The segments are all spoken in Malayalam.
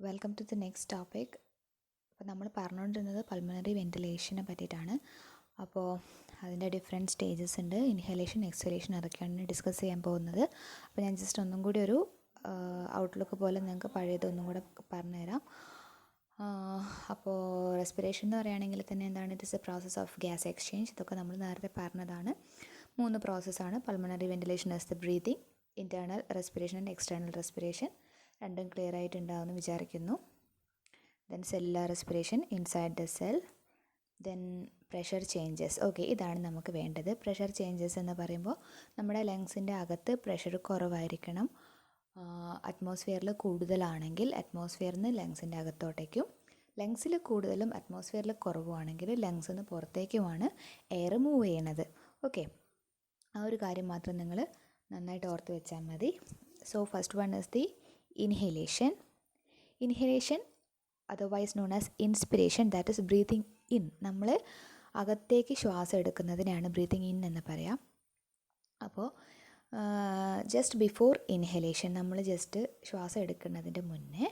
Welcome to the next topic. അപ്പോൾ നമ്മൾ പറഞ്ഞുകൊണ്ടിരുന്നത് പൾമണറി വെൻറ്റിലേഷനെ പറ്റിയിട്ടാണ്. അപ്പോൾ അതിൻ്റെ ഡിഫറെൻറ്റ് സ്റ്റേജസ് ഉണ്ട്. ഇൻഹലേഷൻ, എക്സ്ഹലേഷൻ, അതൊക്കെയാണ് ഡിസ്കസ് ചെയ്യാൻ പോകുന്നത്. അപ്പോൾ ഞാൻ ജസ്റ്റ് ഒന്നും കൂടി ഒരു ഔട്ട്ലുക്ക് പോലെ നിങ്ങൾക്ക് പഴയതൊന്നും കൂടെ പറഞ്ഞുതരാം. അപ്പോൾ റെസ്പിറേഷൻ എന്ന് പറയുകയാണെങ്കിൽ തന്നെ എന്താണ്, it is A process of gas exchange. ഇതൊക്കെ നമ്മൾ നേരത്തെ പറഞ്ഞതാണ്. 3 പ്രോസസ്സാണ്. Pulmonary ventilation is the breathing, internal respiration and external respiration. രണ്ടും ക്ലിയർ ആയിട്ടുണ്ടാവുമെന്ന് വിചാരിക്കുന്നു. Then cellular respiration inside the cell. Then pressure changes. Okay, ഇതാണ് നമുക്ക് വേണ്ടത്. പ്രഷർ ചേഞ്ചസ് എന്ന് പറയുമ്പോൾ നമ്മുടെ ലങ്സിൻ്റെ അകത്ത് പ്രഷർ കുറവായിരിക്കണം. അറ്റ്മോസ്ഫിയറിൽ കൂടുതലാണെങ്കിൽ അറ്റ്മോസ്ഫിയറിൽ നിന്ന് ലങ്സിൻ്റെ അകത്തോട്ടേക്കും, ലങ്സിൽ കൂടുതലും അറ്റ്മോസ്ഫിയറിൽ കുറവുമാണെങ്കിൽ ലങ്സിൽ നിന്ന് പുറത്തേക്കുമാണ് എയർ മൂവ് ചെയ്യണത്. ഓക്കെ, ആ ഒരു കാര്യം മാത്രം നിങ്ങൾ നന്നായിട്ട് ഓർത്ത് വെച്ചാൽ മതി. So first one is the inhalation. Inhalation, otherwise known as inspiration, that is breathing in. നമ്മൾ അകത്തേക്ക് ശ്വാസം എടുക്കുന്നതിനാണ് ബ്രീത്തിങ് ഇൻ എന്ന് പറയാം. അപ്പോൾ ജസ്റ്റ് ബിഫോർ ഇൻഹലേഷൻ, നമ്മൾ ജസ്റ്റ് ശ്വാസം എടുക്കുന്നതിൻ്റെ മുന്നേ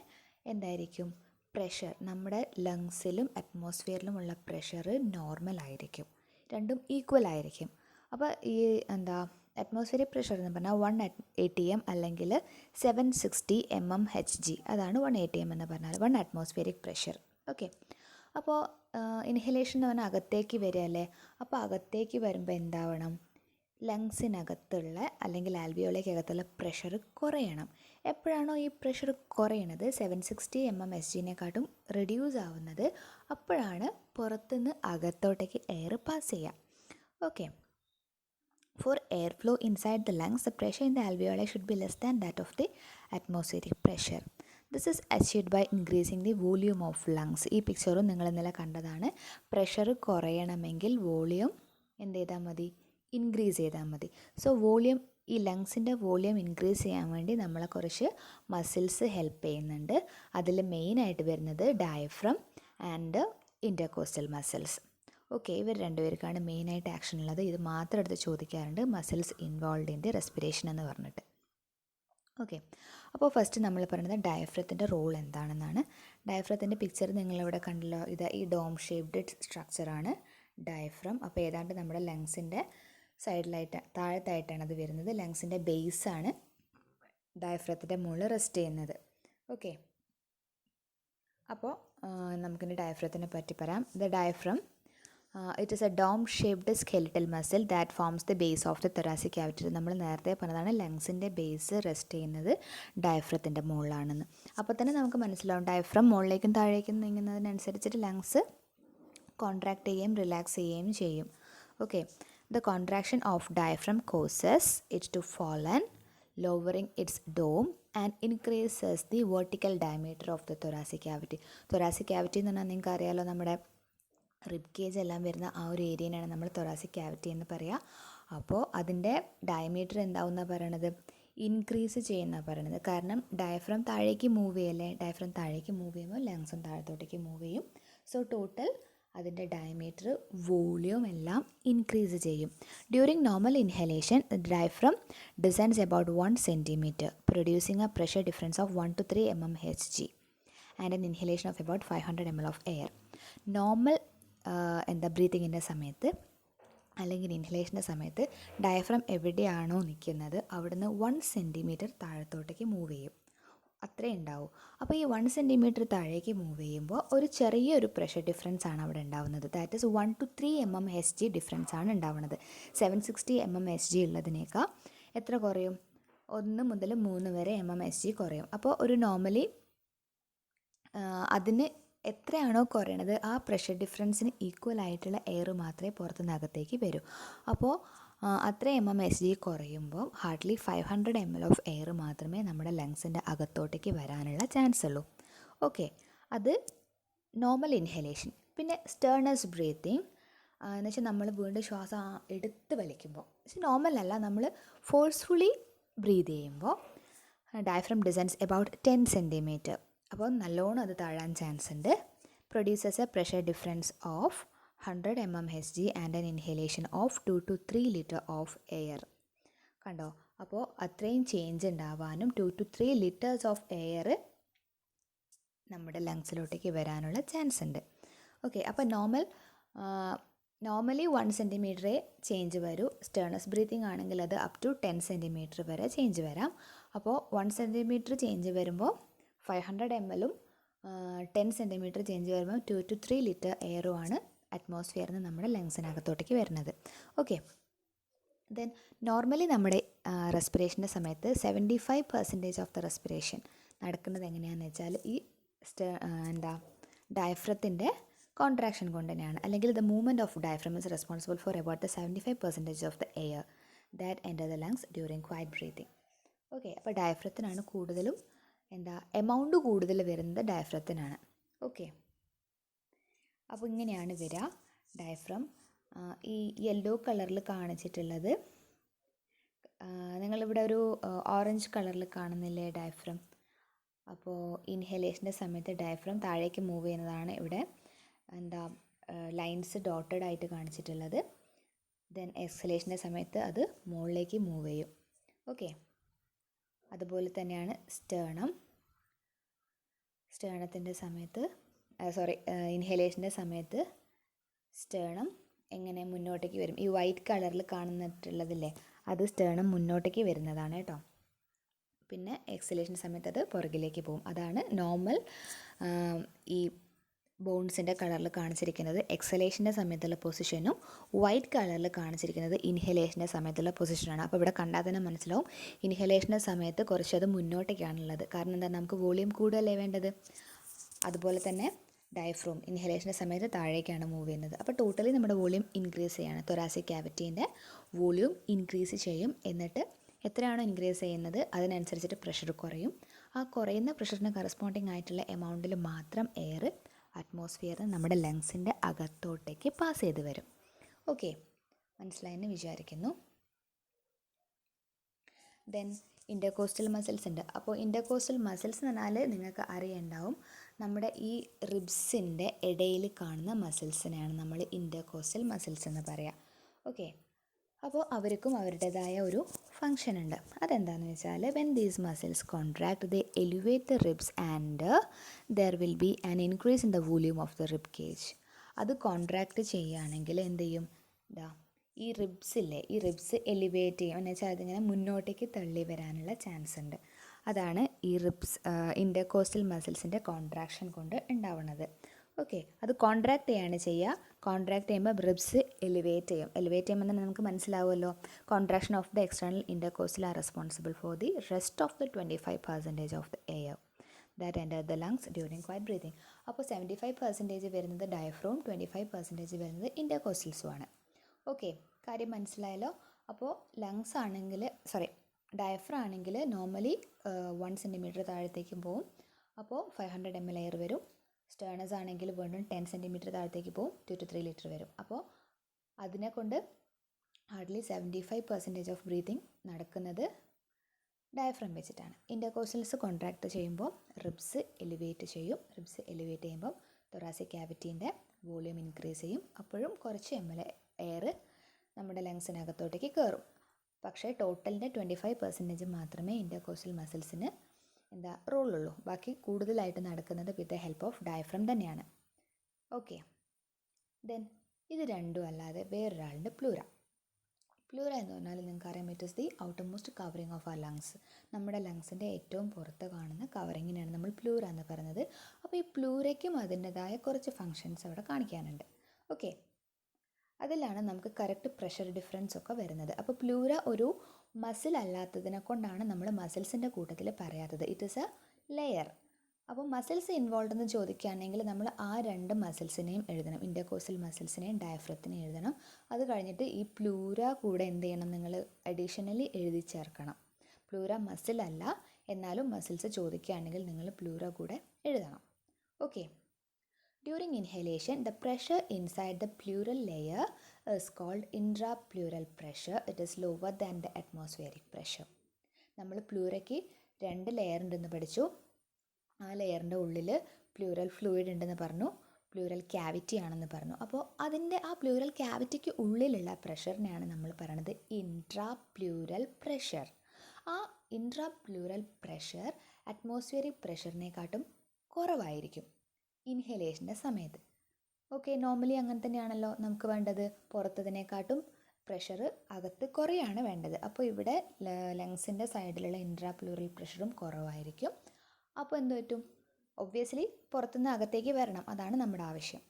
എന്തായിരിക്കും, പ്രഷർ, നമ്മുടെ ലങ്സിലും അറ്റ്മോസ്ഫിയറിലുമുള്ള പ്രഷർ നോർമൽ ആയിരിക്കും, രണ്ടും ഈക്വൽ ആയിരിക്കും. അപ്പോൾ ഈ അറ്റ്മോസ്ഫിയറിക് പ്രഷർ എന്ന് പറഞ്ഞാൽ 1 atm അല്ലെങ്കിൽ 760 mmHg, അതാണ് 1 atm എന്ന് പറഞ്ഞാൽ 1 അറ്റ്മോസ്ഫിയറിക് പ്രഷർ. ഓക്കെ, അപ്പോൾ ഇൻഹലേഷൻ എന്ന് പറഞ്ഞാൽ അകത്തേക്ക് വരികയല്ലേ. അപ്പോൾ അകത്തേക്ക് വരുമ്പോൾ എന്താവണം, ലങ്സിനകത്തുള്ള അല്ലെങ്കിൽ ആൽവിയോളയ്ക്കകത്തുള്ള പ്രഷർ കുറയണം. എപ്പോഴാണോ ഈ പ്രഷർ കുറയണത്, 760 mmHgനെക്കാട്ടും റെഡ്യൂസ് ആവുന്നത്, അപ്പോഴാണ് പുറത്തുനിന്ന് അകത്തോട്ടേക്ക് എയർ പാസ് ചെയ്യുക. Okay, for airflow inside the lungs, the pressure in the alveoli should be less than that of the atmospheric pressure. This is achieved by increasing the volume of lungs. ഈ പിക്ചറും നിങ്ങൾ ഇന്നലെ കണ്ടതാണ്. പ്രഷർ കുറയണമെങ്കിൽ വോളിയം എന്ത് ചെയ്താൽ മതി, ഇൻക്രീസ് ചെയ്താൽ മതി. സോ വോളിയം, ഈ ലങ്സിൻ്റെ വോളിയം ഇൻക്രീസ് ചെയ്യാൻ വേണ്ടി നമ്മളെ കുറച്ച് മസിൽസ് ഹെൽപ്പ് ചെയ്യുന്നുണ്ട്. അതിൽ മെയിനായിട്ട് വരുന്നത് diaphragm and intercostal muscles. Okay, ഇവർ രണ്ടുപേർക്കാണ് മെയിനായിട്ട് ആക്ഷൻ ഉള്ളത്. ഇത് മാത്രം എടുത്ത് ചോദിക്കാറുണ്ട്, muscles involve in the respiration എന്ന് പറഞ്ഞിട്ട്. ഓക്കെ, അപ്പോൾ ഫസ്റ്റ് നമ്മൾ പറയുന്നത് ഡയഫ്രത്തിൻ്റെ റോൾ എന്താണെന്നാണ്. ഡയഫ്രത്തിൻ്റെ പിക്ചർ നിങ്ങളിവിടെ കണ്ടല്ലോ. ഇത് ഈ ഡോം ഷേപ്ഡ് സ്ട്രക്ചറാണ് ഡയഫ്രം. അപ്പോൾ ഏതാണ്ട് നമ്മുടെ ലങ്സിൻ്റെ സൈഡിലായിട്ട് താഴത്തായിട്ടാണ് അത് വരുന്നത്. ലങ്സിൻ്റെ ബേസാണ് ഡയഫ്രത്തിൻ്റെ മുകളിൽ റെസ്റ്റ് ചെയ്യുന്നത്. ഓക്കെ, അപ്പോൾ നമുക്കിനി ഡയഫ്രത്തിനെ പറ്റി പറയാം. The diaphragm, it is a dome-shaped skeletal muscle that forms the base of the thoracic cavity. നമ്മൾ നേരത്തെ പറഞ്ഞതാണ് ലങ്സിൻ്റെ ബേസ് റെസ്റ്റ് ചെയ്യുന്നത് ഡയഫ്രത്തിൻ്റെ മുകളിലാണെന്ന്. അപ്പോൾ തന്നെ നമുക്ക് മനസ്സിലാവും, ഡയഫ്രം മുകളിലേക്കും താഴേക്കും നീങ്ങുന്നതിനനുസരിച്ചിട്ട് ലങ്സ് കോൺട്രാക്ട് ചെയ്യുകയും റിലാക്സ് ചെയ്യുകയും ചെയ്യും. Okay, the contraction of diaphragm causes it to fallen, lowering its dome and increases the vertical diameter of the thoracic cavity. thoracic cavity എന്ന് പറഞ്ഞാൽ നിങ്ങൾക്ക് അറിയാമല്ലോ, നമ്മുടെ റിബ് കേജ് എല്ലാം വരുന്ന ആ ഒരു ഏരിയനാണ് നമ്മൾ തൊറാസിക് ക്യാവിറ്റി എന്ന് പറയുക. അപ്പോൾ അതിൻ്റെ ഡയമീറ്റർ എന്താവുന്ന പറയണത്, ഇൻക്രീസ് ചെയ്യുന്ന പറയണത്. കാരണം ഡയഫ്രം താഴേക്ക് മൂവ് ചെയ്യല്ലേ, ഡയഫ്രം താഴേക്ക് മൂവ് ചെയ്യുമ്പോൾ ലങ്സും താഴത്തോട്ടേക്ക് മൂവ് ചെയ്യും. സോ ടോട്ടൽ അതിൻ്റെ ഡയമീറ്റർ, വോളിയം എല്ലാം ഇൻക്രീസ് ചെയ്യും. During normal inhalation diaphragm descends about 1 centimeter, producing a pressure difference of 1 to 3 mmHg and an inhalation of about 500 ml of air. Normal ബ്രീത്തിങ്ങിൻ്റെ സമയത്ത് അല്ലെങ്കിൽ ഇൻഹലേഷൻ്റെ സമയത്ത് ഡയഫ്രം എവിടെയാണോ നിൽക്കുന്നത് അവിടുന്ന് 1 centimeter താഴത്തോട്ടേക്ക് മൂവ് ചെയ്യും, അത്രേ ഉണ്ടാവും. അപ്പോൾ ഈ 1 centimeter താഴേക്ക് മൂവ് ചെയ്യുമ്പോൾ ഒരു ചെറിയൊരു പ്രഷർ ഡിഫറൻസ് ആണ് അവിടെ ഉണ്ടാവുന്നത്. That is 1 to 3 mmHg difference ആണ് ഉണ്ടാവുന്നത്. 760 mmHg ഉള്ളതിനേക്കാൾ എത്ര കുറയും, 1 മുതൽ 3 വരെ mmHg കുറയും. അപ്പോൾ ഒരു നോർമലി അതിന് എത്രയാണോ കുറയണത് ആ പ്രഷർ ഡിഫറൻസിന് ഈക്വൽ ആയിട്ടുള്ള എയർ മാത്രമേ പുറത്തുനിന്ന് അകത്തേക്ക് വരൂ. അപ്പോൾ അത്ര mmHg കുറയുമ്പോൾ ഹാർഡ്ലി 500 ml ഓഫ് എയർ മാത്രമേ നമ്മുടെ ലങ്സിൻ്റെ അകത്തോട്ടേക്ക് വരാനുള്ള ചാൻസ് ഉള്ളൂ. ഓക്കെ, അത് നോർമൽ ഇൻഹലേഷൻ. പിന്നെ സ്റ്റേർണസ് ബ്രീത്തിങ് എന്ന് വെച്ചാൽ നമ്മൾ വീണ്ടും ശ്വാസം എടുത്ത് വലിക്കുമ്പോൾ, പക്ഷെ നോർമൽ അല്ല, നമ്മൾ ഫോഴ്സ്ഫുള്ളി ബ്രീത്ത് ചെയ്യുമ്പോൾ ഡയഫ്രം ഡിസെൻഡ്സ് അബൌട്ട് 10 centimeter. അപ്പോൾ നല്ലോണം അത് താഴാൻ ചാൻസ് ഉണ്ട്. Produces A pressure difference of 100 mmHg and an inhalation of 2 to 3 liter of air. കണ്ടോ, അപ്പോൾ അത്രയും ചേഞ്ച് ഉണ്ടാവാനും 2 to 3 liters ഓഫ് എയർ നമ്മുടെ ലങ്സിലോട്ടേക്ക് വരാനുള്ള ചാൻസ് ഉണ്ട്. ഓക്കെ, അപ്പോൾ നോർമലി 1 സെൻറ്റിമീറ്ററേ ചേഞ്ച് വരൂ. സ്റ്റേർണസ് ബ്രീത്തിങ് ആണെങ്കിൽ അത് അപ് ടു 10 സെൻറ്റിമീറ്റർ വരെ ചേഞ്ച് വരാം. അപ്പോൾ 1 സെൻറ്റിമീറ്റർ ചേഞ്ച് വരുമ്പോൾ 500 ml 10 സെൻറ്റിമീറ്റർ ചേഞ്ച് വരുമ്പോൾ 2 to 3 ലിറ്റർ എയറുമാണ് അറ്റ്മോസ്ഫിയറിൽ നിന്ന് നമ്മുടെ ലങ്സിനകത്തോട്ടേക്ക് വരുന്നത്. ഓക്കെ, ദെൻ നോർമലി നമ്മുടെ റെസ്പിറേഷൻ്റെ സമയത്ത് 75% ഓഫ് ദ റെസ്പിറേഷൻ നടക്കുന്നത് എങ്ങനെയാണെന്ന് വെച്ചാൽ ഈ ഡയഫ്രത്തിൻ്റെ കോൺട്രാക്ഷൻ കൊണ്ട് തന്നെയാണ്. അല്ലെങ്കിൽ the movement of diaphragm is responsible for about the 75% of the air that enter the lungs during quiet breathing. Okay, അപ്പോൾ ഡയഫ്രത്തിനാണ് കൂടുതലും എമൗണ്ട് കൂടുതൽ വരുന്നത് ഡയഫ്രത്തിനാണ്. ഓക്കെ, അപ്പോൾ ഇങ്ങനെയാണ് വരിക ഡയഫ്രം. ഈ യെല്ലോ കളറിൽ കാണിച്ചിട്ടുള്ളത് നിങ്ങളിവിടെ ഒരു ഓറഞ്ച് കളറിൽ കാണുന്നില്ലേ ഡയഫ്രം? അപ്പോൾ ഇൻഹലേഷൻ്റെ സമയത്ത് ഡയഫ്രം താഴേക്ക് മൂവ് ചെയ്യുന്നതാണ് ഇവിടെ ലൈൻസ് ഡോട്ടഡ് ആയിട്ട് കാണിച്ചിട്ടുള്ളത്. ദെൻ എക്സലേഷൻ്റെ സമയത്ത് അത് മുകളിലേക്ക് മൂവ് ചെയ്യും. ഓക്കെ, അതുപോലെ തന്നെയാണ് സ്റ്റേണത്തിൻ്റെ സമയത്ത് ഇൻഹലേഷൻ്റെ സമയത്ത് സ്റ്റേണം എങ്ങനെ മുന്നോട്ടേക്ക് വരും. ഈ വൈറ്റ് കളറിൽ കാണുന്നിട്ടുള്ളതില്ലേ, അത് സ്റ്റേണം മുന്നോട്ടേക്ക് വരുന്നതാണ് കേട്ടോ. പിന്നെ എക്സലേഷൻ സമയത്ത് അത് പുറകിലേക്ക് പോകും. അതാണ് നോർമൽ ഈ ബോൺസിൻ്റെ കളറിൽ കാണിച്ചിരിക്കുന്നത് എക്സലേഷൻ്റെ സമയത്തുള്ള പൊസിഷനും വൈറ്റ് കളറിൽ കാണിച്ചിരിക്കുന്നത് ഇൻഹലേഷൻ്റെ സമയത്തുള്ള പൊസിഷനാണ്. അപ്പോൾ ഇവിടെ കണ്ടാൽ തന്നെ മനസ്സിലാവും ഇൻഹലേഷൻ്റെ സമയത്ത് കുറച്ചത് മുന്നോട്ടേക്കാണുള്ളത്. കാരണം എന്താ, നമുക്ക് വോളിയം കൂടുതലല്ലേ വേണ്ടത്. അതുപോലെ തന്നെ ഡയഫ്രം ഇൻഹലേഷൻ്റെ സമയത്ത് താഴേക്കാണ് മൂവ് ചെയ്യുന്നത്. അപ്പോൾ ടോട്ടലി നമ്മുടെ വോളിയം ഇൻക്രീസ് ചെയ്യാണ്. തൊറാസിക് ക്യാവിറ്റീൻ്റെ വോളിയം ഇൻക്രീസ് ചെയ്യും. എന്നിട്ട് എത്രയാണോ ഇൻക്രീസ് ചെയ്യുന്നത് അതിനനുസരിച്ചിട്ട് പ്രഷർ കുറയും. ആ കുറയുന്ന പ്രഷറിന് കറസ്പോണ്ടിങ് ആയിട്ടുള്ള എമൗണ്ടിൽ മാത്രം എയർ അറ്റ്മോസ്ഫിയറിൽ നമ്മുടെ ലങ്സിൻ്റെ അകത്തോട്ടേക്ക് പാസ് ചെയ്ത് വരും. ഓക്കെ, മനസ്സിലായെന്ന് വിചാരിക്കുന്നു. ദെൻ ഇൻ്റർകോസ്റ്റൽ മസിൽസ് ഉണ്ട്. അപ്പോൾ ഇൻ്റർകോസ്റ്റൽ മസിൽസ് എന്ന് പറഞ്ഞാൽ നിങ്ങൾക്ക് അറിയുണ്ടാവും, നമ്മുടെ ഈ റിബ്സിൻ്റെ ഇടയിൽ കാണുന്ന മസിൽസിനെയാണ് നമ്മൾ ഇൻ്റർകോസ്റ്റൽ മസിൽസ് എന്ന് പറയുക. ഓക്കെ, അപ്പോൾ അവർക്കും അവരുടേതായ ഒരു ഫങ്ഷൻ ഉണ്ട്. അതെന്താണെന്ന് വെച്ചാൽ when these muscles contract they elevate the ribs and there will be an increase in the volume of the rib cage. അത് കോൺട്രാക്ട് ചെയ്യുകയാണെങ്കിൽ എന്ത് ചെയ്യും, ഈ റിബ്സില്ലേ, ഈ റിബ്സ് എലിവേറ്റ് ചെയ്യും എന്ന് വെച്ചാൽ അതിങ്ങനെ മുന്നോട്ടേക്ക് തള്ളി വരാനുള്ള ചാൻസ് ഉണ്ട്. അതാണ് ഈ റിബ്സ് ഇൻ്റർകോസ്റ്റൽ മസിൽസിൻ്റെ കോൺട്രാക്ഷൻ കൊണ്ട് ഉണ്ടാവുന്നത്. ഓക്കെ, അത് കോൺട്രാക്ട് ചെയ്യാണ് ചെയ്യുക. കോൺട്രാക്ട് ചെയ്യുമ്പോൾ റിബ്സ് എലിവേറ്റ് ചെയ്യും. എലിവേറ്റ് ചെയ്യുമ്പോൾ തന്നെ നമുക്ക് മനസ്സിലാവുമല്ലോ, contraction of the external intercostal are responsible for the rest of the 25% of the air that enter the lungs during quiet breathing. അപ്പോൾ 75% വരുന്നത് ഡയഫ്രോം, 25% വരുന്നത് ഇൻ്റർകോസ്റ്റൽസുമാണ്. ഓക്കെ, കാര്യം മനസ്സിലായല്ലോ. അപ്പോൾ ലങ്സ് ആണെങ്കിൽ ഡയഫ്രം ആണെങ്കിൽ നോർമലി 1 സെൻറ്റിമീറ്റർ താഴത്തേക്കും പോവും. അപ്പോൾ 500 ml എയർ വരും. സ്റ്റേർണസ് ആണെങ്കിൽ വീണ്ടും 10 സെൻറ്റിമീറ്റർ താഴത്തേക്ക് പോവും, 2 to 3 ലിറ്റർ വരും. അപ്പോൾ അതിനെ കൊണ്ട് ഹാർഡ്ലി 75% ഓഫ് ബ്രീത്തിങ് നടക്കുന്നത് ഡയഫ്രം വെച്ചിട്ടാണ്. ഇൻ്റർകോസ്റ്റൽസ് കോൺട്രാക്ട് ചെയ്യുമ്പോൾ റിബ്സ് എലിവേറ്റ് ചെയ്യും. റിബ്സ് എലിവേറ്റ് ചെയ്യുമ്പോൾ തൊറാസിക് ക്യാവിറ്റീൻ്റെ വോളിയം ഇൻക്രീസ് ചെയ്യും. അപ്പോഴും കുറച്ച് ml എയർ നമ്മുടെ ലങ്സിനകത്തോട്ടേക്ക് കയറും. പക്ഷേ ടോട്ടലിൻ്റെ 25% മാത്രമേ ഇൻ്റർകോസ്റ്റൽ മസിൽസിന് റോളുള്ളൂ. ബാക്കി കൂടുതലായിട്ട് നടക്കുന്നത് with the help of diaphragm തന്നെയാണ്. ഓക്കെ, ദെൻ ഇത് രണ്ടും അല്ലാതെ വേറൊരാളുടെ പ്ലൂറ. പ്ലൂറ എന്ന് പറഞ്ഞാൽ നിങ്ങൾക്ക് അറിയാൻ പറ്റും, the outermost covering of our lungs. നമ്മുടെ ലങ്സിൻ്റെ ഏറ്റവും പുറത്ത് കാണുന്ന കവറിങ്ങിനാണ് നമ്മൾ പ്ലൂറ എന്ന് പറയുന്നത്. അപ്പോൾ ഈ പ്ലൂരയ്ക്കും അതിൻ്റെതായ കുറച്ച് ഫങ്ഷൻസ് അവിടെ കാണിക്കാനുണ്ട്. ഓക്കെ, അതിലാണ് നമുക്ക് കറക്റ്റ് പ്രഷർ ഡിഫറൻസ് ഒക്കെ വരുന്നത്. അപ്പോൾ പ്ലൂര ഒരു മസിൽ അല്ലാത്തതിനെ കൊണ്ടാണ് നമ്മൾ മസിൽസിൻ്റെ കൂട്ടത്തിൽ പറയാത്തത്. It is A layer. അപ്പോൾ മസിൽസ് ഇൻവോൾവ് എന്ന് ചോദിക്കുകയാണെങ്കിൽ നമ്മൾ ആ 2 മസിൽസിനെയും എഴുതണം. ഇൻ്റർകോസ്റ്റൽ മസിൽസിനെയും ഡയഫ്രത്തിനെയും എഴുതണം. അത് കഴിഞ്ഞിട്ട് ഈ പ്ലൂര കൂടെ എന്ത് ചെയ്യണം, നിങ്ങൾ അഡീഷണലി എഴുതി ചേർക്കണം. പ്ലൂര മസിൽ അല്ല, എന്നാലും മസിൽസ് ചോദിക്കുകയാണെങ്കിൽ നിങ്ങൾ പ്ലൂര കൂടെ എഴുതണം. Okay, during inhalation the pressure inside the pleural layer is called intrapleural pressure. It is lower than the atmospheric pressure. നമ്മൾ പ്ലൂരയ്ക്ക് 2 ലെയർ ഉണ്ടെന്ന് പഠിച്ചു. ആ ലെയറിൻ്റെ ഉള്ളിൽ പ്ലൂറൽ ഫ്ലൂയിഡ് ഉണ്ടെന്ന് പറഞ്ഞു, പ്ലൂറൽ ക്യാവിറ്റി ആണെന്ന് പറഞ്ഞു. അപ്പോൾ അതിൻ്റെ ആ പ്ലൂറൽ ക്യാവിറ്റിക്ക് ഉള്ളിലുള്ള പ്രഷറിനെയാണ് നമ്മൾ പറയുന്നത് ഇൻട്രാപ്ലൂറൽ പ്രഷർ. ആ ഇൻട്രാപ്ലൂറൽ പ്രഷർ അറ്റ്മോസ്ഫിയറിക് പ്രഷറിനെക്കാട്ടും കുറവായിരിക്കും ഇൻഹലേഷൻ്റെ സമയത്ത്. ഓക്കെ, നോർമലി അങ്ങനെ തന്നെയാണല്ലോ നമുക്ക് വേണ്ടത്. പുറത്തതിനെക്കാട്ടും പ്രഷർ അകത്ത് കുറയാണ് വേണ്ടത്. അപ്പോൾ ഇവിടെ ലങ്സിൻ്റെ സൈഡിലുള്ള ഇൻട്രാപ്ലൂറൽ പ്രഷറും കുറവായിരിക്കും. അപ്പോൾ എന്ത് പറ്റും? ഒബ്വിയസ്ലി പുറത്തുനിന്ന് അകത്തേക്ക് വരണം, അതാണ് നമ്മുടെ ആവശ്യം.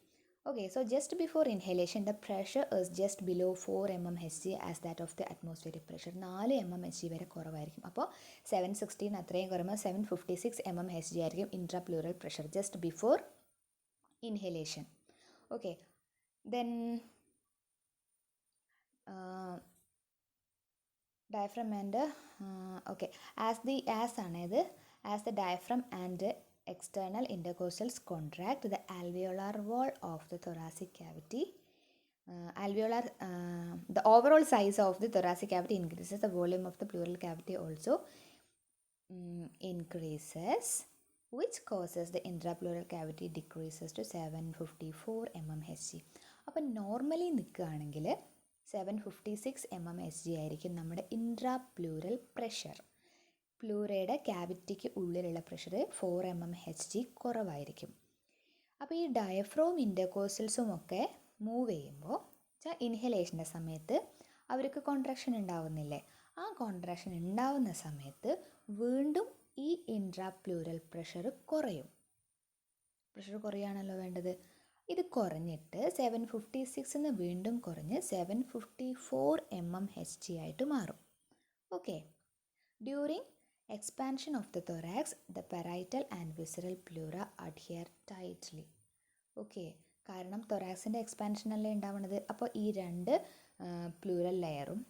Okay, so just before inhalation, the pressure is just below 4 mmHg as that of the atmospheric pressure. 4 mmHg വരെ കുറവായിരിക്കും. അപ്പോൾ 716 അത്രയും കുറയുമ്പോൾ 756 mmHg ആയിരിക്കും intrapleural pressure just before inhalation. Okay, then diaphragm and okay, as the diaphragm and external intercostals contract, the alveolar wall of the thoracic cavity, the overall size of the thoracic cavity increases. The volume of the pleural cavity also increases, which causes the intrapleural cavity decreases to 754 mmHg. അപ്പം നോർമലി നിൽക്കുകയാണെങ്കിൽ 756 mmHg ആയിരിക്കും നമ്മുടെ ഇൻട്രാപ്ലൂറൽ പ്രഷർ. പ്ലൂറയുടെ ക്യാവിറ്റിക്ക് ഉള്ളിലുള്ള പ്രഷർ 4 mmHg കുറവായിരിക്കും. അപ്പോൾ ഈ ഡയഫ്രോം ഇൻ്റർകോസ്റ്റൽസും ഒക്കെ മൂവ് ചെയ്യുമ്പോൾ ഇൻഹലേഷൻ്റെ സമയത്ത് അവർക്ക് കോൺട്രാക്ഷൻ ഉണ്ടാവുന്നില്ലേ? ആ കോൺട്രാക്ഷൻ ഉണ്ടാവുന്ന സമയത്ത് വീണ്ടും ഈ ഇൻട്രാപ്ലൂറൽ പ്രഷർ കുറയും. പ്രഷർ കുറയാണല്ലോ വേണ്ടത്. ഇത് കുറഞ്ഞിട്ട് 756 വീണ്ടും കുറഞ്ഞ് 754 mmHg ആയിട്ട് മാറും. Okay, during expansion of the thorax, the parietal and visceral pleura adhere tightly. Okay, കാരണം തൊറാക്സിൻ്റെ എക്സ്പാൻഷൻ അല്ലേ ഉണ്ടാവുന്നത്. അപ്പോൾ ഈ രണ്ട് പ്ലൂറൽ ലെയറും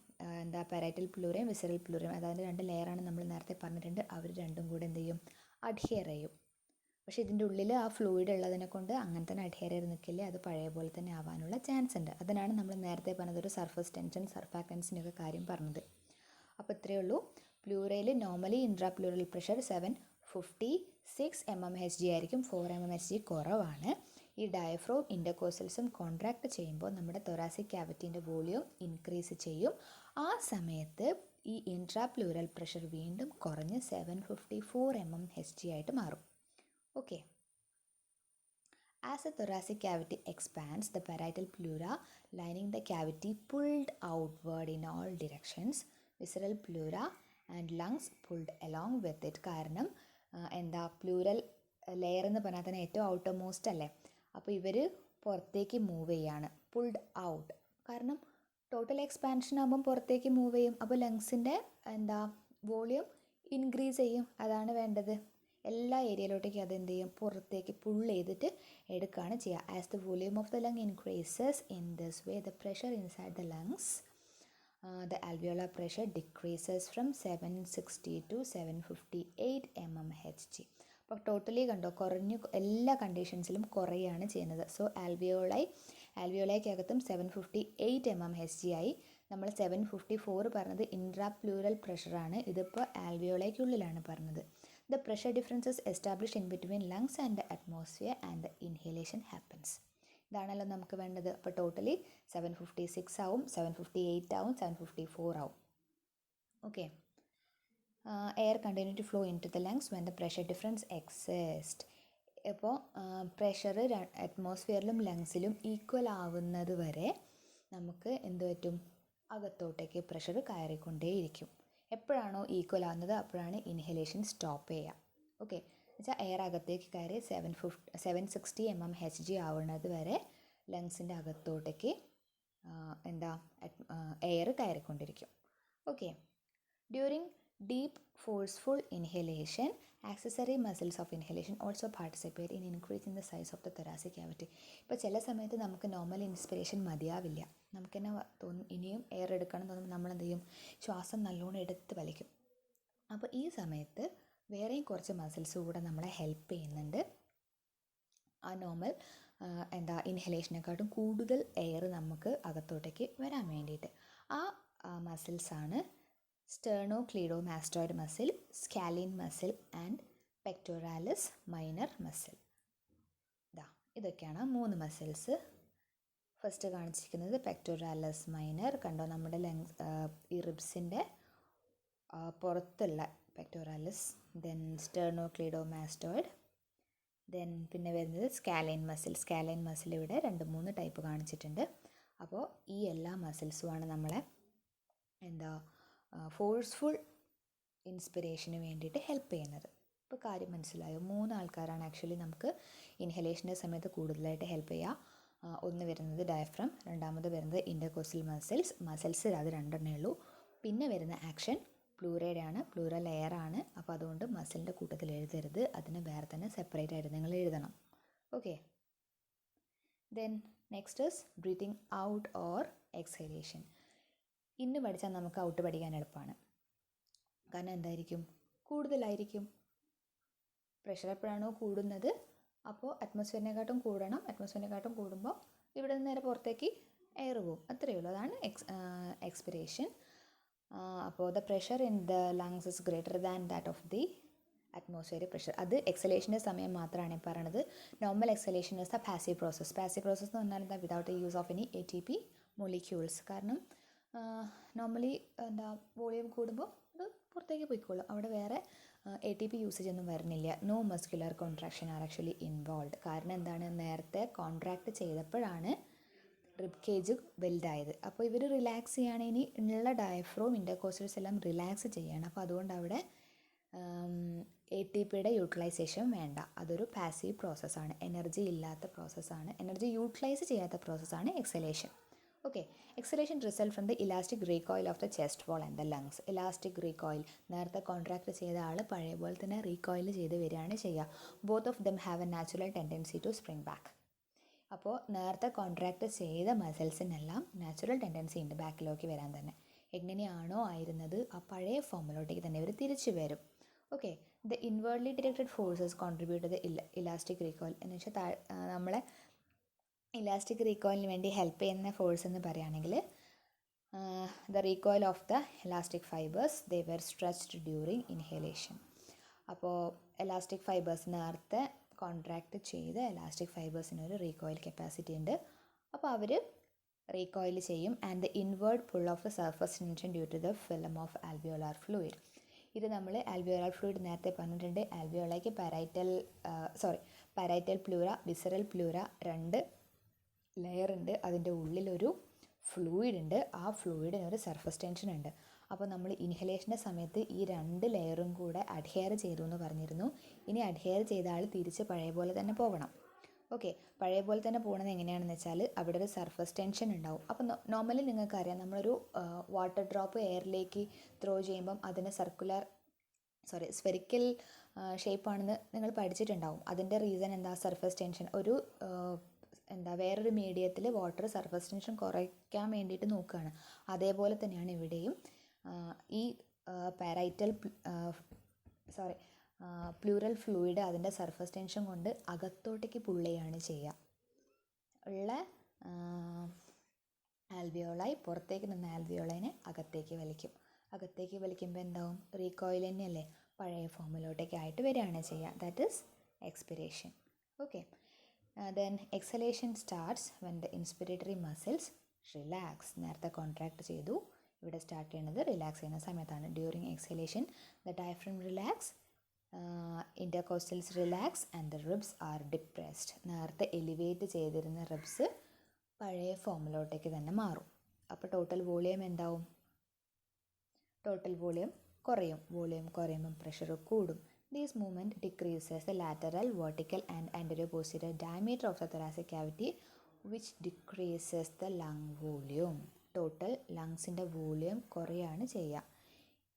പാരൈറ്റൽ പ്ലൂറയും വിസറൽ പ്ലൂറയും, അതായത് രണ്ട് ലെയറാണ് നമ്മൾ നേരത്തെ പറഞ്ഞിട്ടുണ്ട്. അവർ രണ്ടും കൂടെ എന്ത് ചെയ്യും? അഡ്ഹിയർ ചെയ്യും. പക്ഷേ ഇതിൻ്റെ ഉള്ളിൽ ആ ഫ്ലൂയിഡ് ഉള്ളതിനെ കൊണ്ട് അങ്ങനെ തന്നെ അഡ്ഹിയർ ചെയ്ത് നിൽക്കില്ല, അത് പഴയ പോലെ തന്നെ ആവാനുള്ള ചാൻസ് ഉണ്ട്. അതിനാണ് നമ്മൾ നേരത്തെ പറഞ്ഞത് ഒരു സർഫസ് ടെൻഷൻ സർഫാക്റ്റൻസിൻ്റെ ഒക്കെ കാര്യം പറഞ്ഞത്. അപ്പോൾ ഇത്രയേ ഉള്ളൂ. പ്ലൂറയിൽ നോർമലി ഇൻട്രാപ്ലൂറൽ പ്രഷർ 756 mmHg ആയിരിക്കും, 4 mmHg കുറവാണ്. ഈ ഡയഫ്രോം ഇൻ്റർകോസ്റ്റൽസും കോൺട്രാക്ട് ചെയ്യുമ്പോൾ നമ്മുടെ തൊറാസിക് ക്യാവിറ്റീൻ്റെ വോളിയം ഇൻക്രീസ് ചെയ്യും. ആ സമയത്ത് ഈ ഇൻട്രാപ്ലൂറൽ പ്രഷർ വീണ്ടും കുറഞ്ഞ് 754 mmHg ആയിട്ട് മാറും. Okay, as the thoracic cavity expands, the parietal pleura lining the cavity pulled outward in all directions. Visceral pleura and lungs pulled along with it. കാരണം പ്ലൂറൽ ലെയർ എന്ന് പറഞ്ഞാൽ തന്നെ ഏറ്റവും ഔട്ടർ മോസ്റ്റ് അല്ലേ? അപ്പോൾ ഇവർ പുറത്തേക്ക് മൂവ് ചെയ്യാണ്, പുൾഡ് ഔട്ട്. കാരണം ടോട്ടൽ എക്സ്പാൻഷൻ ആകുമ്പം പുറത്തേക്ക് മൂവ് ചെയ്യും. അപ്പോൾ ലങ്സിൻ്റെ വോളിയം ഇൻക്രീസ് ചെയ്യും. അതാണ് വേണ്ടത്. എല്ലാ ഏരിയയിലോട്ടേക്കും അതെന്ത് ചെയ്യും? പുറത്തേക്ക് പുൾ ചെയ്തിട്ട് എടുക്കുകയാണ് ചെയ്യുക. As the volume of the lung increases in this way, the pressure inside the lungs, the alveolar pressure decreases from 760 to 758 mmHg. അപ്പോൾ ടോട്ടലി കണ്ടോ, കുറഞ്ഞു എല്ലാ കണ്ടീഷൻസിലും കുറയാണ് ചെയ്യുന്നത്. സോ ആൽവിയോളയ്ക്കകത്തും 758 mmHg ആയി. നമ്മൾ 754 പറഞ്ഞത് ഇൻട്രാപ്ലൂറൽ പ്രഷറാണ്, ഇതിപ്പോൾ ആൽവിയോളയ്ക്കുള്ളിലാണ് പറഞ്ഞത്. The pressure differences established in between lungs and the atmosphere and the inhalation happens. ഇതാണല്ലോ നമുക്ക് വേണ്ടത്. അപ്പോൾ ടോട്ടലി 756 ആവും, 758 ആവും, 754 ആവും. Okay, air continue to flow into the lungs when the pressure difference exist. ഇപ്പോൾ പ്രഷർ അറ്റ്മോസ്ഫിയറിലും ലങ്സിലും ഈക്വൽ ആവുന്നത് വരെ നമുക്ക് എന്ത് പറ്റും? അകത്തോട്ടേക്ക് പ്രഷർ കയറിക്കൊണ്ടേയിരിക്കും. എപ്പോഴാണോ ഈക്വൽ ആവുന്നത് അപ്പോഴാണ് ഇൻഹലേഷൻ സ്റ്റോപ്പ് ചെയ്യുക. ഓക്കെ, എന്നുവെച്ചാൽ എയർ അകത്തേക്ക് കയറി 760 mmHg ആവുന്നത് വരെ ലങ്സിൻ്റെ അകത്തോട്ടേക്ക് എയർ കയറിക്കൊണ്ടിരിക്കും. Okay, during deep forceful inhalation, accessory muscles of inhalation also participate in increasing the size of the thoracic cavity. ഇപ്പോൾ ചില സമയത്ത് നമുക്ക് നോർമൽ ഇൻസ്പിറേഷൻ മതിയാവില്ല, നമുക്ക് തന്നെ തോന്നും ഇനിയും എയർ എടുക്കണം തോന്നുമ്പോൾ നമ്മൾ എന്ത് ചെയ്യും? ശ്വാസം നല്ലോണം എടുത്ത് വലിക്കും. അപ്പോൾ ഈ സമയത്ത് വേറെയും കുറച്ച് മസിൽസ് കൂടെ നമ്മളെ ഹെൽപ്പ് ചെയ്യുന്നുണ്ട് ആ നോർമൽ ഇൻഹലേഷനെക്കാട്ടും കൂടുതൽ എയർ നമുക്ക് അകത്തോട്ടേക്ക് വരാൻ വേണ്ടിയിട്ട്. ആ മസിൽസാണ് sternocleidomastoid muscle, scalene muscle and pectoralis minor muscle. ഇതൊക്കെയാണ് 3 മസിൽസ്. ഫസ്റ്റ് കാണിച്ചിരിക്കുന്നത് പെക്ടോറാലിസ് മൈനർ, കണ്ടോ നമ്മുടെ ഈ റിബ്സിൻ്റെ പുറത്തുള്ള പെക്ടോറാലിസ്. ദെൻ സ്റ്റേർണോക്ലീഡോമാസ്റ്റോയിഡ്, ദെൻ പിന്നെ വരുന്നത് സ്കാലൈൻ മസിൽ ഇവിടെ 2-3 ടൈപ്പ് കാണിച്ചിട്ടുണ്ട്. അപ്പോൾ ഈ എല്ലാ മസിൽസുമാണ് നമ്മളെ ഫോഴ്സ്ഫുൾ ഇൻസ്പിറേഷന് വേണ്ടിയിട്ട് ഹെൽപ്പ് ചെയ്യുന്നത്. ഇപ്പോൾ കാര്യം മനസ്സിലായോ? 3 ആൾക്കാരാണ് ആക്ച്വലി നമുക്ക് ഇൻഹലേഷൻ്റെ സമയത്ത് കൂടുതലായിട്ട് ഹെൽപ്പ് ചെയ്യുക. ഒന്ന് വരുന്നത് ഡയഫ്രം, രണ്ടാമത് വരുന്നത് ഇൻ്റർകോസ്റ്റൽ മസിൽസ് അത് 2 ഉള്ളൂ. പിന്നെ വരുന്ന ആക്ഷൻ പ്ലൂറൽ എയർ ആണ്. അപ്പോൾ അതുകൊണ്ട് മസിലിൻ്റെ കൂട്ടത്തിൽ എഴുതരുത്, അതിന് വേറെ തന്നെ സെപ്പറേറ്റ് ആയിട്ട് നിങ്ങൾ എഴുതണം. Okay. Then next is breathing out or exhalation. ഇന്ന് പഠിച്ചാൽ നമുക്ക് ഔട്ട് പഠിക്കാൻ എളുപ്പമാണ്. കാരണം എന്തായിരിക്കും? കൂടുതലായിരിക്കും. പ്രഷർ എപ്പോഴാണോ കൂടുന്നത് അപ്പോൾ അറ്റ്മോസ്ഫിയറിനെക്കാട്ടും കൂടുമ്പോൾ ഇവിടെ നിന്ന് നേരെ പുറത്തേക്ക് എയർ പോകും. അത്രയേ ഉള്ളൂ. അതാണ് എക്സ്പിരേഷൻ. അപ്പോൾ the pressure in the lungs is greater than that of the atmospheric pressure. അത് എക്സലേഷൻ്റെ സമയം മാത്രമാണ് പറയണത്. Normal exhalation is the passive process എന്ന് പറഞ്ഞാൽ എന്താ? Without the use of any ATP molecules. കാരണം നോർമലി വോളിയം കൂടുമ്പോൾ അത് പുറത്തേക്ക് പോയിക്കോളും. അവിടെ വേറെ ATP യൂസേജ് ഒന്നും വരുന്നില്ല. No muscular contraction are actually involve. കാരണം എന്താണ്? നേരത്തെ കോൺട്രാക്ട് ചെയ്തപ്പോഴാണ് റിബ് കേജ് വലുതായത്. അപ്പോൾ ഇവർ റിലാക്സ് ചെയ്യുകയാണെങ്കിൽ ഉള്ള ഡയഫ്രോം ഇൻ്റർകോസ്റ്റൽസ് എല്ലാം റിലാക്സ് ചെയ്യണം. അപ്പോൾ അതുകൊണ്ട് അവിടെ ATPയുടെ യൂട്ടിലൈസേഷൻ വേണ്ട. അതൊരു പാസീവ് പ്രോസസ്സാണ്, എനർജി ഇല്ലാത്ത പ്രോസസ്സാണ്, എനർജി യൂട്ടിലൈസ് ചെയ്യാത്ത പ്രോസസ്സാണ് exhalation. Okay. Exhalation result from the elastic recoil of the chest wall and the lungs. Elastic recoil, നേരത്തെ കോൺട്രാക്ട് ചെയ്ത ആൾ പഴയ പോലെ തന്നെ റീകോയിൽ ചെയ്ത് വരികയാണ് ചെയ്യുക. Both of them have a natural tendency to spring back. അപ്പോൾ നേരത്തെ കോൺട്രാക്ട് ചെയ്ത മസിൽസിനെല്ലാം നാച്ചുറൽ ടെൻഡൻസി ഉണ്ട് ബാക്കിലേക്ക് വരാൻ തന്നെ. എങ്ങനെയാണോ ആയിരുന്നത് ആ പഴയ ഫോമിലോട്ടേക്ക് തന്നെ ഇവർ തിരിച്ചു വരും. Okay. The inwardly directed forces contribute the elastic recoil എന്ന് വെച്ചാൽ നമ്മളെ ഇലാസ്റ്റിക് റീകോയിലിന് വേണ്ടി ഹെൽപ്പ് ചെയ്യുന്ന ഫോഴ്സ് എന്ന് പറയുകയാണെങ്കിൽ the recoil of the elastic fibres they were stretched during inhalation. അപ്പോൾ ഇലാസ്റ്റിക് ഫൈബേഴ്സ് നേരത്തെ കോൺട്രാക്ട് ചെയ്ത് ഇലാസ്റ്റിക് ഫൈബേഴ്സിനൊരു റീകോയിൽ കപ്പാസിറ്റി ഉണ്ട്. അപ്പോൾ അവർ റീകോയിൽ ചെയ്യും. And the inward pull of the surface tension due to the film of alveolar fluid. ഇത് നമ്മൾ ആൽവിയോളാർ ഫ്ലൂയിഡ് നേരത്തെ പറഞ്ഞിട്ടുണ്ട്. ആൽവിയോളയ്ക്ക് parietal pleura, visceral pleura 2 layer ഉണ്ട്. അതിൻ്റെ ഉള്ളിലൊരു ഫ്ലൂയിഡ് ഉണ്ട്. ആ ഫ്ലൂയിഡിനൊരു സർഫസ് ടെൻഷൻ ഉണ്ട്. അപ്പോൾ നമ്മൾ ഇൻഹലേഷൻ്റെ സമയത്ത് ഈ 2 ലെയറും കൂടെ അഡ്ഹെയർ ചെയ്തു എന്ന് പറഞ്ഞിരുന്നു. ഇനി അഡ്ഹെയർ ചെയ്ത ആൾ തിരിച്ച് പഴയ പോലെ തന്നെ പോകണം. ഓക്കെ. പഴയ പോലെ തന്നെ പോകുന്നത് എങ്ങനെയാണെന്ന് വെച്ചാൽ അവിടെ ഒരു സർഫസ് ടെൻഷൻ ഉണ്ടാവും. അപ്പോൾ നോർമലി നിങ്ങൾക്കറിയാം, നമ്മളൊരു വാട്ടർ ഡ്രോപ്പ് എയറിലേക്ക് ത്രോ ചെയ്യുമ്പം അതിന് സ്ഫെറിക്കൽ ഷേപ്പാണെന്ന് നിങ്ങൾ പഠിച്ചിട്ടുണ്ടാവും. അതിൻ്റെ റീസൺ എന്താ? Surface tension. ഒരു വേറൊരു മീഡിയത്തിൽ വാട്ടർ സർഫസ് ടെൻഷൻ കുറയ്ക്കാൻ വേണ്ടിയിട്ട് നോക്കുകയാണ്. അതേപോലെ തന്നെയാണ് ഇവിടെയും ഈ പ്ലൂറൽ ഫ്ലൂയിഡ് അതിൻ്റെ സർഫസ് ടെൻഷൻ കൊണ്ട് അകത്തോട്ടേക്ക് പുള്ളുകയാണ് ചെയ്യുക. ഉള്ള ആൽവിയോളായി പുറത്തേക്ക് നിന്ന് ആൽവിയോളൈനെ അകത്തേക്ക് വലിക്കുമ്പോൾ എന്താവും? റീകോയിൽ തന്നെയല്ലേ പഴയ ഫോമിലോട്ടേക്ക് ആയിട്ട് വരികയാണ് ചെയ്യുക. That is expiration. Okay. Then exhalation starts when the inspiratory muscles relax. നേരത്തെ കോൺട്രാക്ട് ചെയ്തു, ഇവിടെ സ്റ്റാർട്ട് ചെയ്യുന്നത് റിലാക്സ് ചെയ്യുന്ന സമയത്താണ്. During exhalation the diaphragm relax, intercostals relax and the ribs are depressed. നേരത്തെ എലിവേറ്റ് ചെയ്തിരുന്ന റിബ്സ് പഴയ ഫോമിലോട്ടേക്ക് തന്നെ മാറും. അപ്പോൾ ടോട്ടൽ വോളിയം എന്താവും? ടോട്ടൽ വോളിയം കുറയും. വോളിയം കുറയുമ്പം പ്രഷർ കൂടും. This movement decreases the lateral, vertical and anterior-posterior diameter of the thoracic cavity, which decreases the lung volume. Total ലങ്സിൻ്റെ വോളിയം കുറയാണ് ചെയ്യുക.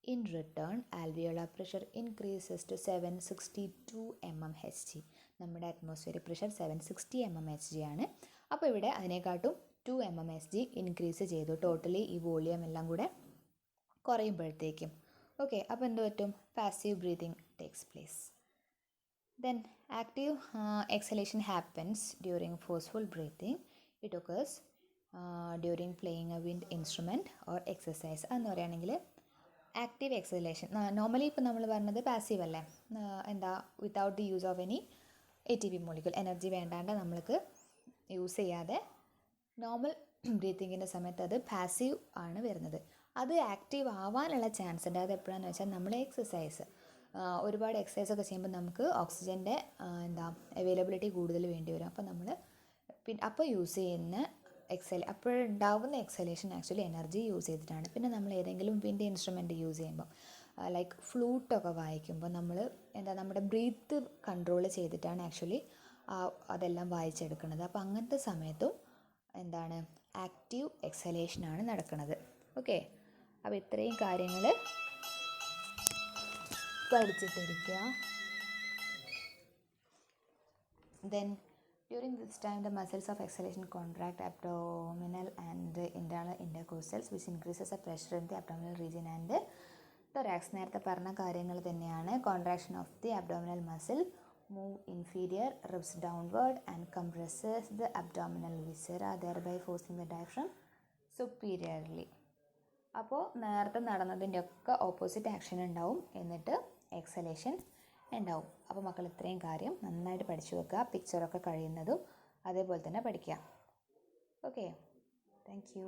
In return, alveolar pressure increases to 762 mmHg. നമ്മുടെ അറ്റ്മോസ്ഫിയറിക് പ്രഷർ 760 mmHg ആണ്. അപ്പോൾ ഇവിടെ അതിനെക്കാട്ടും 2 mmHg ഇൻക്രീസ് ചെയ്തു. ടോട്ടലി ഈ വോളിയം എല്ലാം കൂടെ കുറയുമ്പോഴത്തേക്കും. ഓക്കെ. അപ്പോൾ എന്ത് പറ്റും? Passive breathing takes place. Then active exhalation happens during forceful breathing. It occurs during playing a wind instrument or exercise. അതെന്ന് പറയുകയാണെങ്കിൽ ആക്റ്റീവ് എക്സലേഷൻ. നോർമലി ഇപ്പോൾ നമ്മൾ പറഞ്ഞത് പാസീവ് അല്ലേ? Without the use of any ATP molecule, energy വേണ്ടാണ്ട് നമ്മൾക്ക് യൂസ് ചെയ്യാതെ നോർമൽ ബ്രീത്തിങ്ങിൻ്റെ സമയത്ത് അത് പാസീവ് ആണ് വരുന്നത്. അത് ആക്റ്റീവ് ആവാനുള്ള ചാൻസ് ഉണ്ട്. അത് എപ്പോഴാണെന്ന് വെച്ചാൽ നമ്മൾ എക്സസൈസ് ഒരുപാട് എക്സസൈസ് ഒക്കെ ചെയ്യുമ്പോൾ നമുക്ക് ഓക്സിജൻ്റെ അവൈലബിലിറ്റി കൂടുതൽ വേണ്ടി വരും. അപ്പോൾ നമ്മൾ അപ്പോൾ യൂസ് ചെയ്യുന്ന അപ്പോഴുണ്ടാവുന്ന എക്സലേഷൻ ആക്ച്വലി എനർജി യൂസ് ചെയ്തിട്ടാണ്. പിന്നെ നമ്മൾ ഏതെങ്കിലും വിൻഡ് ഇൻസ്ട്രുമെൻ്റ് യൂസ് ചെയ്യുമ്പോൾ ലൈക്ക് ഫ്ലൂട്ടൊക്കെ വായിക്കുമ്പോൾ നമ്മൾ നമ്മുടെ ബ്രീത്ത് കൺട്രോൾ ചെയ്തിട്ടാണ് ആക്ച്വലി അതെല്ലാം വായിച്ചെടുക്കുന്നത്. അപ്പോൾ അങ്ങനത്തെ സമയത്തും ആക്റ്റീവ് എക്സലേഷനാണ് നടക്കുന്നത്. ഓക്കെ, അപ്പോൾ ഇത്രയും കാര്യങ്ങൾ പഠിച്ചിട്ടിരിക്കുക. Then during this time the muscles of exhalation contract abdominal and internal intercostals which increases the pressure in the abdominal region and thorax. നേരത്തെ പറഞ്ഞ കാര്യങ്ങൾ തന്നെയാണ്. Contraction of the abdominal muscle move inferior ribs downward and compresses the abdominal viscera thereby forcing the diaphragm superiorly. അപ്പോൾ നേരത്തെ നടന്നതിൻ്റെ ഒക്കെ ഓപ്പോസിറ്റ് ആക്ഷൻ ഉണ്ടാവും, എന്നിട്ട് എക്സലേഷൻ ഉണ്ടാവും. അപ്പോൾ മക്കൾ ഇത്രയും കാര്യം നന്നായിട്ട് പഠിച്ചു വെക്കുക. പിക്ചറൊക്കെ കഴിയുന്നതും അതേപോലെ തന്നെ പഠിക്കുക. Okay, thank you.